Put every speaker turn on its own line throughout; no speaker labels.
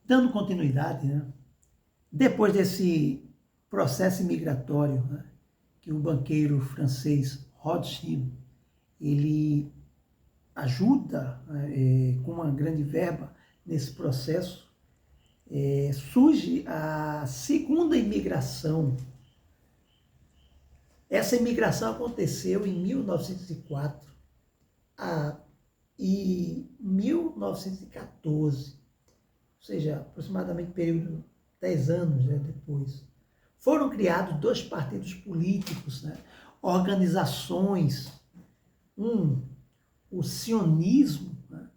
Dando continuidade, né? Depois desse processo imigratório, né, que o banqueiro francês Rothschild, ele ajuda com uma grande verba nesse processo, surge a segunda imigração. Essa imigração aconteceu em 1904 e 1914, ou seja, aproximadamente período 10 anos, né, depois. Foram criados dois partidos políticos, né, organizações, o sionismo, né,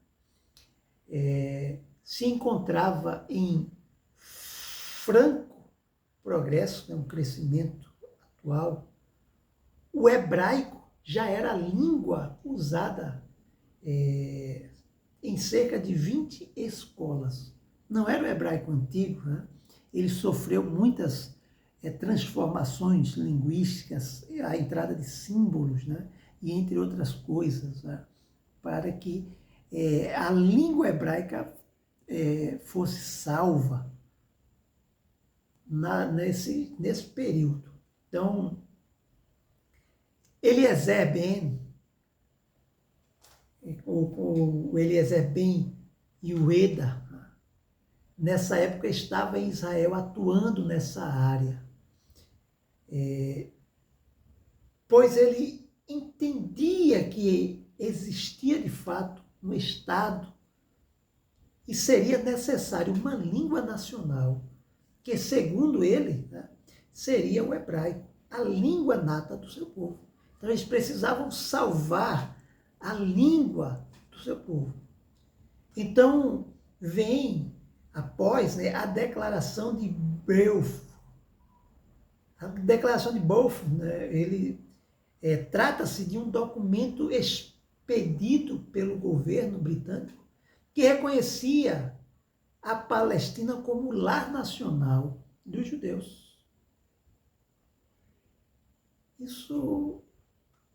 se encontrava em franco progresso, né, um crescimento atual. O hebraico já era a língua usada em cerca de 20 escolas. Não era o hebraico antigo, né? Ele sofreu muitas transformações linguísticas, a entrada de símbolos, né? E entre outras coisas, né? Para que a língua hebraica fosse salva nesse período. Então, Eliezer Ben, o Eliezer Ben Yehuda, nessa época estava em Israel atuando nessa área, pois ele entendia que existia de fato um Estado e seria necessário uma língua nacional, que segundo ele, né, seria o hebraico, a língua nata do seu povo. Então eles precisavam salvar a língua do seu povo. Então vem após, né, a Declaração de Balfour. A Declaração de Balfour, né, trata-se de um documento expedido pelo governo britânico que reconhecia a Palestina como lar nacional dos judeus. Isso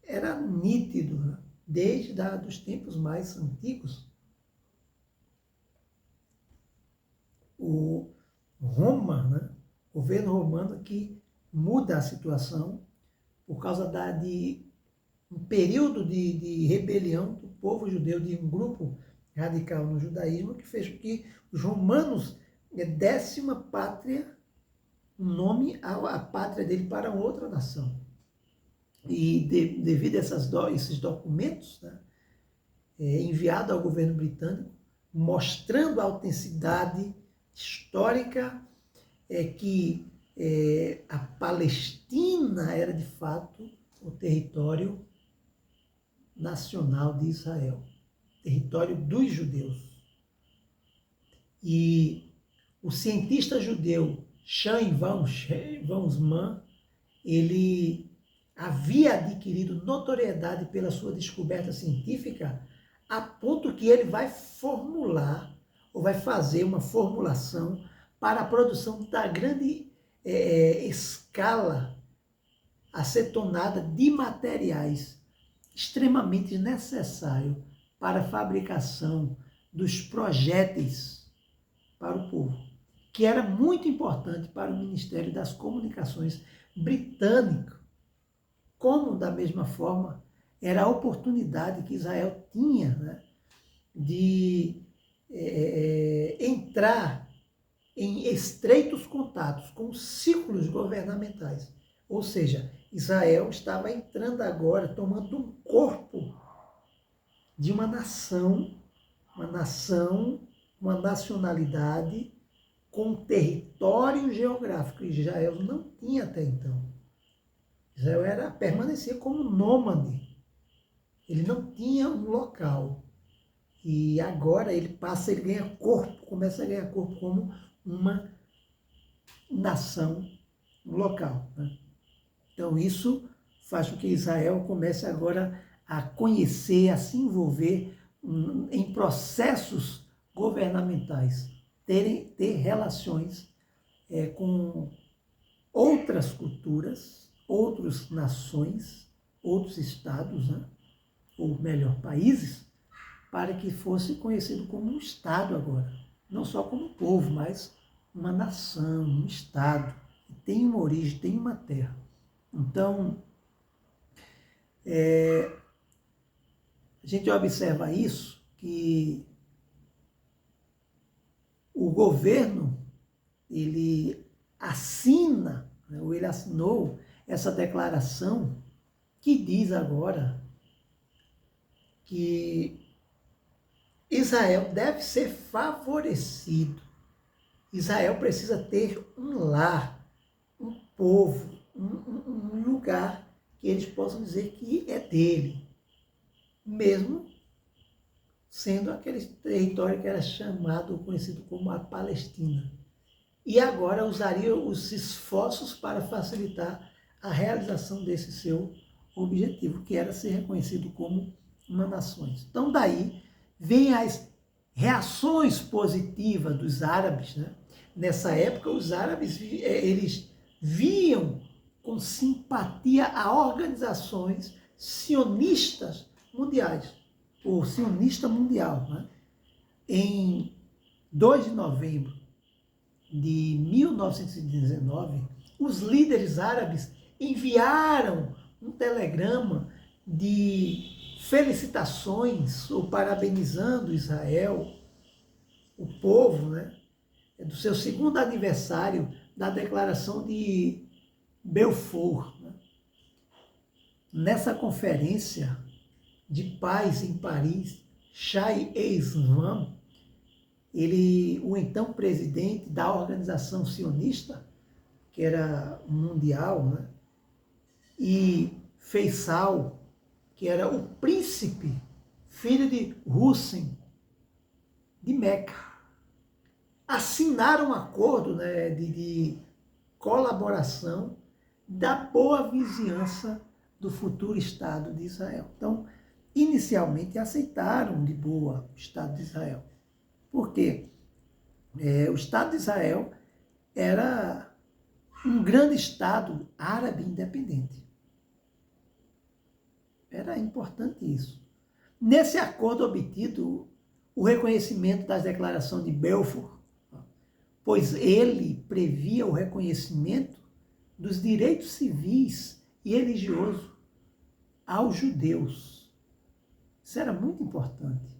era nítido, né, desde os tempos mais antigos. O governo romano que muda a situação por causa de um período de rebelião do povo judeu, de um grupo radical no judaísmo, que fez com que os romanos dessem uma pátria, um nome à pátria dele para outra nação. E devido a esses documentos, né, enviados ao governo britânico, mostrando a autenticidade histórica, que a Palestina era de fato o território nacional de Israel, território dos judeus. E o cientista judeu Chaim Weizmann, ele havia adquirido notoriedade pela sua descoberta científica, a ponto que ele vai formular, ou vai fazer uma formulação para a produção da grande escala acetonada de materiais extremamente necessário para a fabricação dos projéteis para o povo, que era muito importante para o Ministério das Comunicações britânico, como, da mesma forma, era a oportunidade que Israel tinha, né, de entrar em estreitos contatos com os círculos governamentais. Ou seja, Israel estava entrando agora, tomando um corpo de uma nação, uma nacionalidade com território geográfico. Israel não tinha até então. Israel permanecia como nômade. Ele não tinha um local. E agora ele ganha corpo, começa a ganhar corpo como uma nação local, né? Então isso faz com que Israel comece agora a conhecer, a se envolver em processos governamentais, ter relações com outras culturas, outras nações, outros estados, né? Ou melhor, países, para que fosse conhecido como um Estado agora. não só como povo, mas uma nação, um Estado, que tem uma origem, tem uma terra. Então, a gente observa isso, que o governo, ele assina, né, ou ele assinou essa declaração que diz agora que Israel deve ser favorecido. Israel precisa ter um lar, um povo, um lugar que eles possam dizer que é dele, mesmo sendo aquele território que era chamado, conhecido como a Palestina. E agora usaria os esforços para facilitar a realização desse seu objetivo, que era ser reconhecido como uma nação. Então daí vem as reações positivas dos árabes, né? Nessa época os árabes eles viam com simpatia a organizações sionistas mundiais, o sionista mundial, né? Em 2 de novembro de 1919, os líderes árabes enviaram um telegrama de felicitações ou parabenizando Israel, o povo, né, do seu segundo aniversário da declaração de Balfour. Né? Nessa conferência de paz em Paris, Shai Eichmann, o então presidente da organização sionista, que era mundial, né? E Faisal, que era o príncipe, filho de Hussein, de Meca, assinaram um acordo, né, de colaboração da boa vizinhança do futuro Estado de Israel. Então, inicialmente aceitaram de boa o Estado de Israel. Por quê? O Estado de Israel era um grande Estado árabe independente. Era importante isso. Nesse acordo obtido, o reconhecimento das declarações de Balfour, pois ele previa o reconhecimento dos direitos civis e religiosos aos judeus. Isso era muito importante.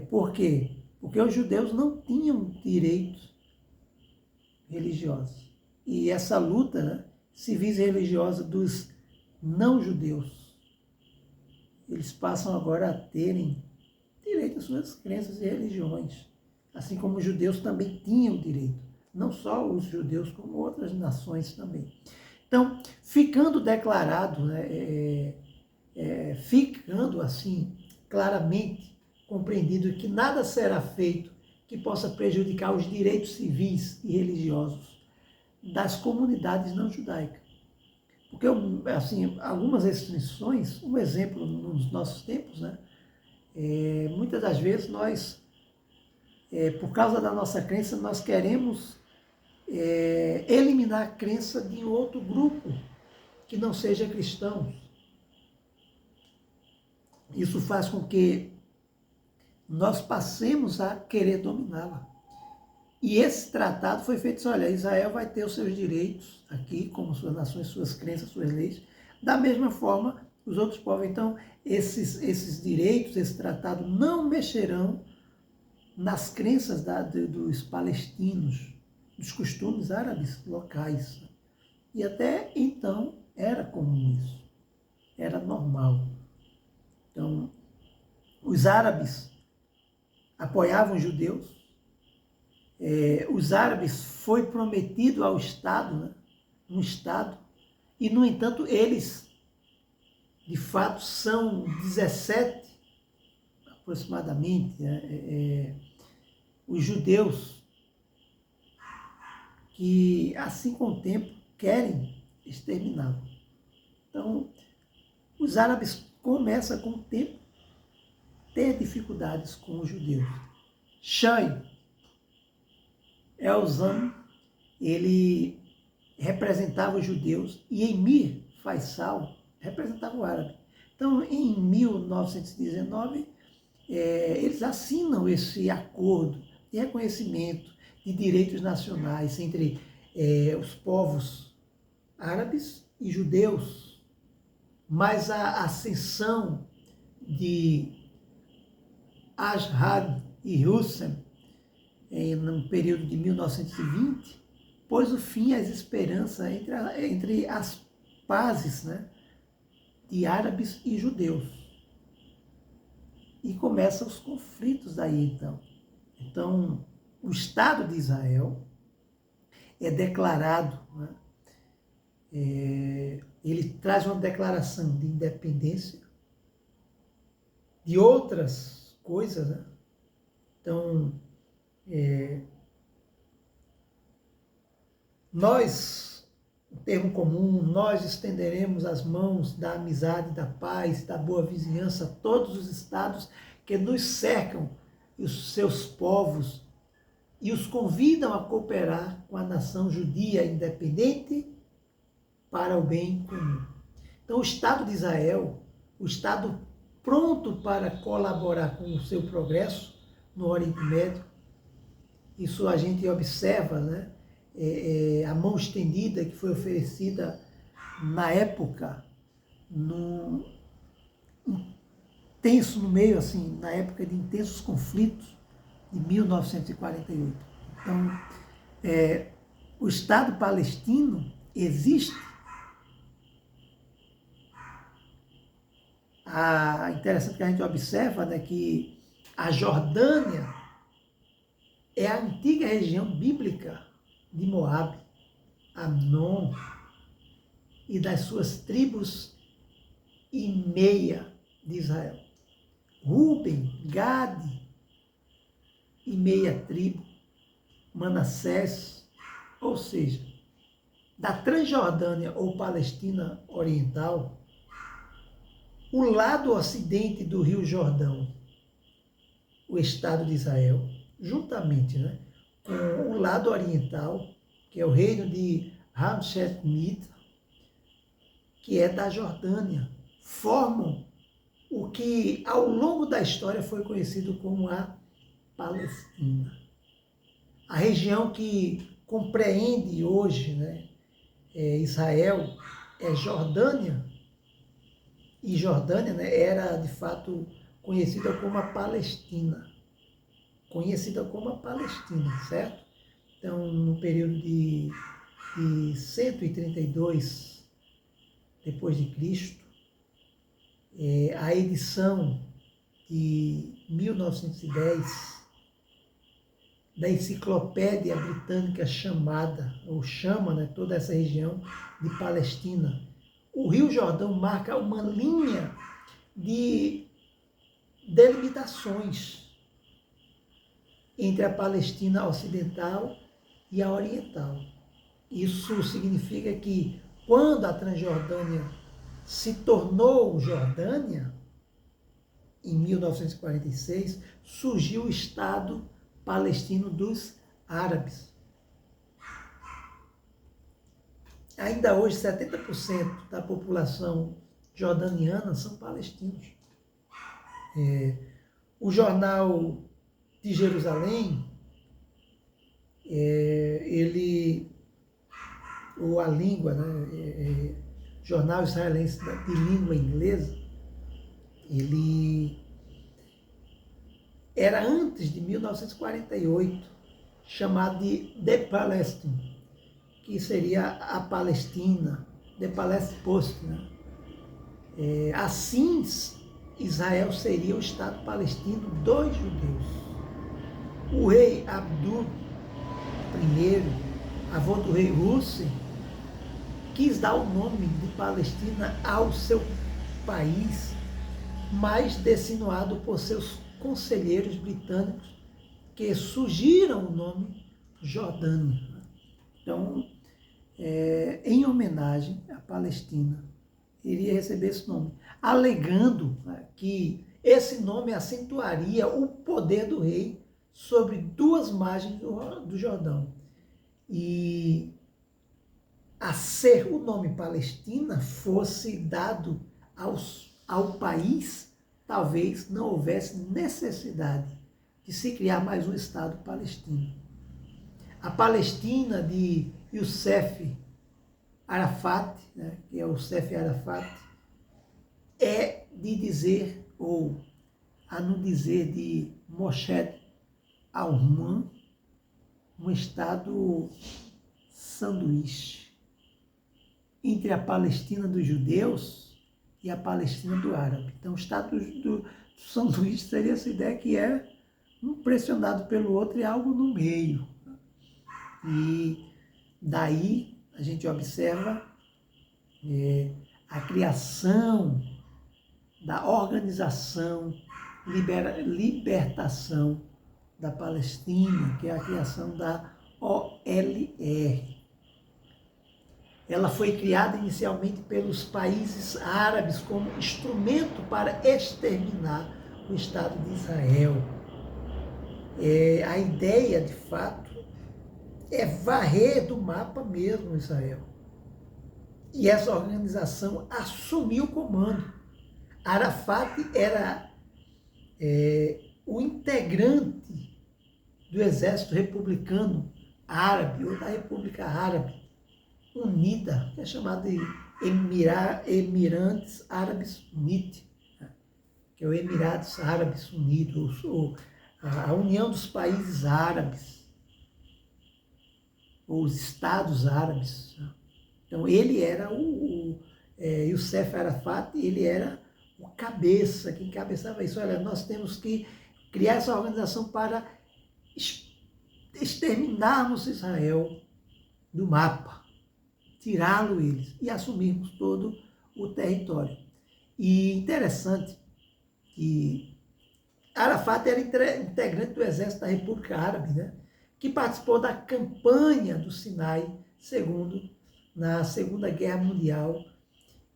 Por quê? Porque os judeus não tinham direitos religiosos. E essa luta, né, civis e religiosa dos não-judeus, eles passam agora a terem direito às suas crenças e religiões, assim como os judeus também tinham direito, não só os judeus, como outras nações também. Então, ficando declarado, né, ficando assim claramente compreendido que nada será feito que possa prejudicar os direitos civis e religiosos das comunidades não judaicas. Porque, assim, algumas restrições, um exemplo nos nossos tempos, né? Muitas das vezes nós, por causa da nossa crença, nós queremos eliminar a crença de um outro grupo que não seja cristão. Isso faz com que nós passemos a querer dominá-la. E esse tratado foi feito assim, olha, Israel vai ter os seus direitos aqui, como suas nações, suas crenças, suas leis, da mesma forma os outros povos. Então, esses direitos, esse tratado não mexerão nas crenças dos palestinos, dos costumes árabes locais. E até então era comum isso, era normal. Então, os árabes apoiavam os judeus, os árabes foi prometido ao Estado, né, um Estado, e, no entanto, eles, de fato, são 17, aproximadamente, os judeus que, assim com o tempo, querem exterminá-lo. Então, os árabes começam, com o tempo, ter dificuldades com os judeus. Shai Elzam, ele representava os judeus, e Emir Faisal representava o árabe. Então, em 1919, eles assinam esse acordo de reconhecimento de direitos nacionais entre os povos árabes e judeus, mas a ascensão de Ashad e Hussein, no período de 1920, pôs o fim às esperanças entre as pazes, né, de árabes e judeus. E começam os conflitos daí, então. Então, o Estado de Israel é declarado, né, ele traz uma declaração de independência de outras coisas, né? Então, nós, o termo comum, nós estenderemos as mãos da amizade, da paz, da boa vizinhança a todos os estados que nos cercam e os seus povos e os convidam a cooperar com a nação judia independente para o bem comum. Então, o Estado de Israel, o Estado pronto para colaborar com o seu progresso no Oriente Médio, isso a gente observa, né? A mão estendida que foi oferecida na época, no meio, assim, na época de intensos conflitos de 1948. Então, o Estado palestino existe. Interessante que a gente observa, né, que a Jordânia é a antiga região bíblica de Moabe, Amnon e das suas tribos e meia de Israel. Ruben, Gade e meia tribo, Manassés, ou seja, da Transjordânia ou Palestina Oriental, o lado ocidente do Rio Jordão, o Estado de Israel, juntamente, né, com o lado oriental, que é o reino de Hamshet-Mita, que é da Jordânia, formam o que ao longo da história foi conhecido como a Palestina. A região que compreende hoje, né, Israel é Jordânia, e Jordânia, né, era de fato conhecida como a Palestina. Conhecida como a Palestina, certo? Então, no período de 132 depois de Cristo, a edição de 1910 da Enciclopédia Britânica chama, né, toda essa região de Palestina. O Rio Jordão marca uma linha de delimitações entre a Palestina ocidental e a oriental. Isso significa que quando a Transjordânia se tornou Jordânia, em 1946, surgiu o Estado palestino dos árabes. Ainda hoje, 70% da população jordaniana são palestinos. O jornal de Jerusalém, ou a língua, né, jornal israelense de língua inglesa, ele era antes de 1948, chamado de The Palestine, que seria a Palestina, The Palestine Post, né? Assim, Israel seria o Estado palestino dos judeus. O rei Abdul I, avô do rei Hussein, quis dar o nome de Palestina ao seu país, mas designoado por seus conselheiros britânicos, que surgiram o nome Jordânia. Então, em homenagem à Palestina, iria receber esse nome, alegando, né, que esse nome acentuaria o poder do rei sobre duas margens do Jordão. E a ser o nome Palestina fosse dado ao país talvez não houvesse necessidade de se criar mais um Estado palestino. A Palestina de Youssef Arafat, né, que é o Youssef Arafat, é de dizer, ou a não dizer de Moshe Alman, um Estado sanduíche entre a Palestina dos judeus e a Palestina do árabe. Então, o Estado do sanduíche seria essa ideia que é um pressionado pelo outro e algo no meio. E daí a gente observa a criação da organização Libertação da Palestina, que é a criação da OLR. Ela foi criada inicialmente pelos países árabes como instrumento para exterminar o Estado de Israel. A ideia, de fato, é varrer do mapa mesmo Israel. E essa organização assumiu o comando. Arafat era o integrante do exército republicano árabe, ou da República Árabe Unida, que é chamada de Emirados Árabes Unidos, que é o Emirados Árabes Unidos, ou a União dos Países Árabes, ou os Estados Árabes. Então, ele era Youssef Arafat, ele era o cabeça, que encabeçava isso. Olha, nós temos que criar essa organização para exterminarmos Israel do mapa, tirá-lo eles e assumirmos todo o território. E interessante que Arafat era integrante do exército da República Árabe, né, que participou da campanha do Sinai, na Segunda Guerra Mundial,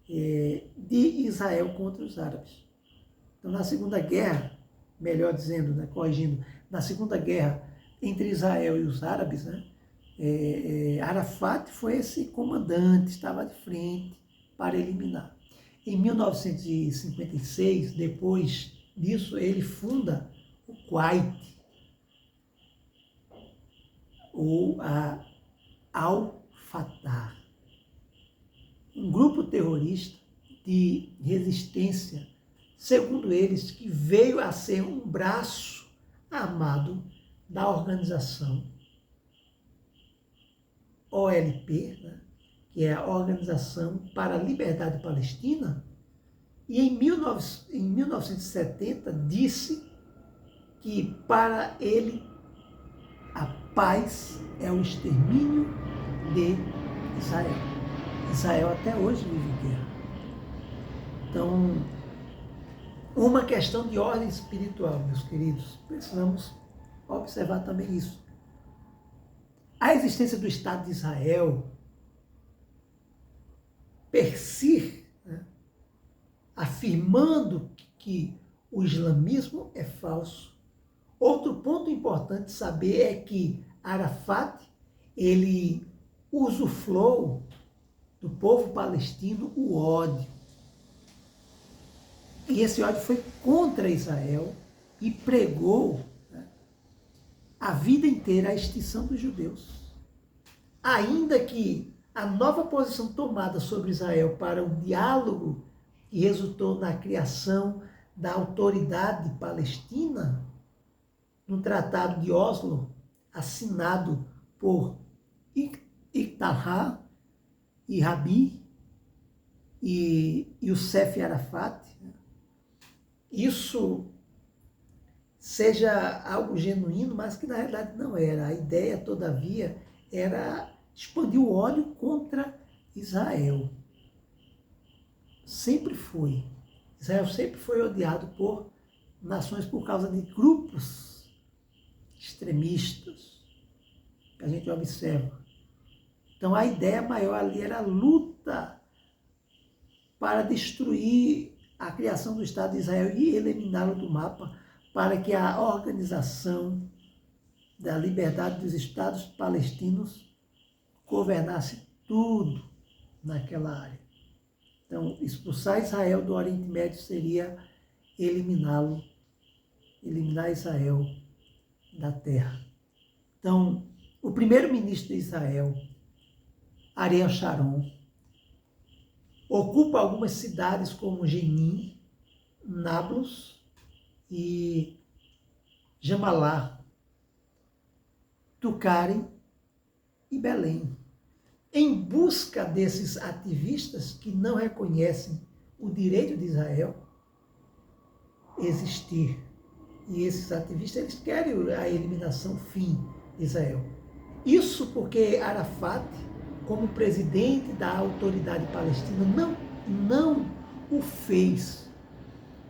de Israel contra os árabes. Então, na Segunda Guerra, melhor dizendo, né, corrigindo, na Segunda Guerra entre Israel e os árabes, né, Arafat foi esse comandante, estava de frente para eliminar. Em 1956, depois disso, ele funda o Kuwait, ou a Al-Fatah, um grupo terrorista de resistência, segundo eles, que veio a ser um braço armado da organização OLP, né, que é a Organização para a Liberdade Palestina, e em 1970 disse que para ele a paz é o extermínio de Israel. Israel até hoje vive em guerra. Então, uma questão de ordem espiritual, meus queridos, precisamos observar também isso. A existência do Estado de Israel, per si, né, afirmando que o islamismo é falso. Outro ponto importante saber é que Arafat, ele usufruiu do povo palestino o ódio. E esse ódio foi contra Israel e pregou, né, a vida inteira a extinção dos judeus. Ainda que a nova posição tomada sobre Israel para o diálogo que resultou na criação da autoridade palestina, no Tratado de Oslo, assinado por Iqtar e Rabin e Youssef Arafat, isso seja algo genuíno, mas que na realidade não era. A ideia, todavia, era expandir o ódio contra Israel. Sempre foi. Israel sempre foi odiado por nações por causa de grupos extremistas que a gente observa. Então a ideia maior ali era a luta para destruir a criação do Estado de Israel e eliminá-lo do mapa, para que a organização da liberdade dos Estados palestinos governasse tudo naquela área. Então, expulsar Israel do Oriente Médio seria eliminá-lo, eliminar Israel da terra. Então, o primeiro-ministro de Israel, Ariel Sharon, ocupa algumas cidades como Jenin, Nablus e Jamalá, Tucari e Belém, em busca desses ativistas que não reconhecem o direito de Israel existir. E esses ativistas, eles querem a eliminação fim de Israel. Isso porque Arafat, como presidente da autoridade palestina, não o fez.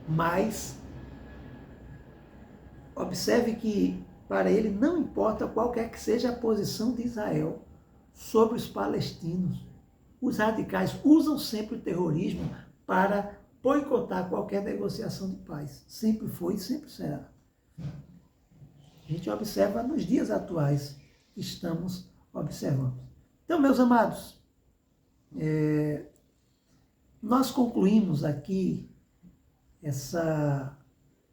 Mas observe que para ele não importa qualquer que seja a posição de Israel sobre os palestinos. Os radicais usam sempre o terrorismo para boicotar qualquer negociação de paz. Sempre foi e sempre será. A gente observa nos dias atuais, estamos observando. Então, meus amados, nós concluímos aqui essa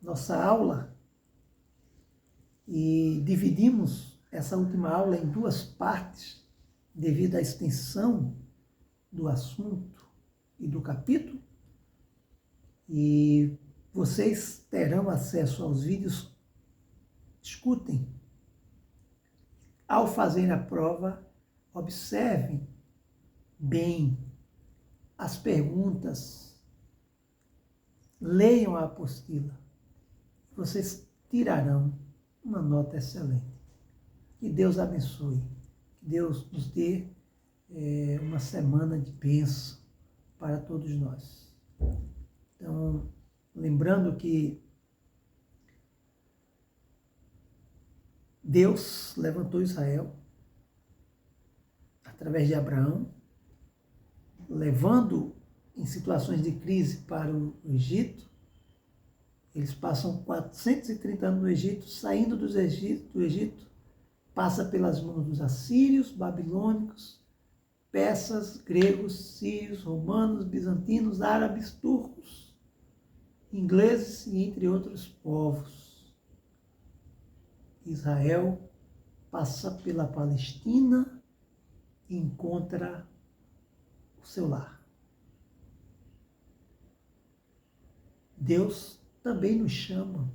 nossa aula e dividimos essa última aula em duas partes, devido à extensão do assunto e do capítulo. E vocês terão acesso aos vídeos. Escutem. Ao fazerem a prova, observem bem as perguntas, leiam a apostila. Vocês tirarão uma nota excelente. Que Deus abençoe. Que Deus nos dê uma semana de bênção para todos nós. Então, lembrando que Deus levantou Israel através de Abraão, levando em situações de crise para o Egito. Eles passam 430 anos no Egito, saindo do Egito, passa pelas mãos dos assírios, babilônicos, persas, gregos, sírios, romanos, bizantinos, árabes, turcos, ingleses e entre outros povos. Israel passa pela Palestina e encontra o seu lar. Deus também nos chama.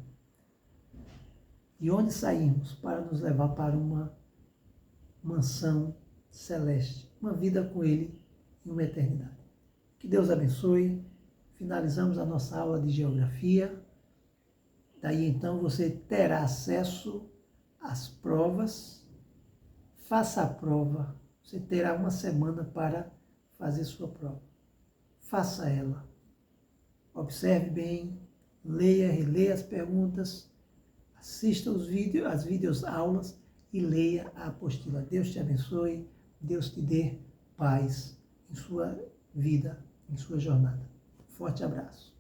E onde saímos? Para nos levar para uma mansão celeste, uma vida com Ele em uma eternidade. Que Deus abençoe. Finalizamos a nossa aula de geografia. Daí então você terá acesso às provas. Faça a prova. Você terá uma semana para fazer sua prova. Faça ela. Observe bem, leia, releia as perguntas, assista as videoaulas e leia a apostila. Deus te abençoe, Deus te dê paz em sua vida, em sua jornada. Forte abraço.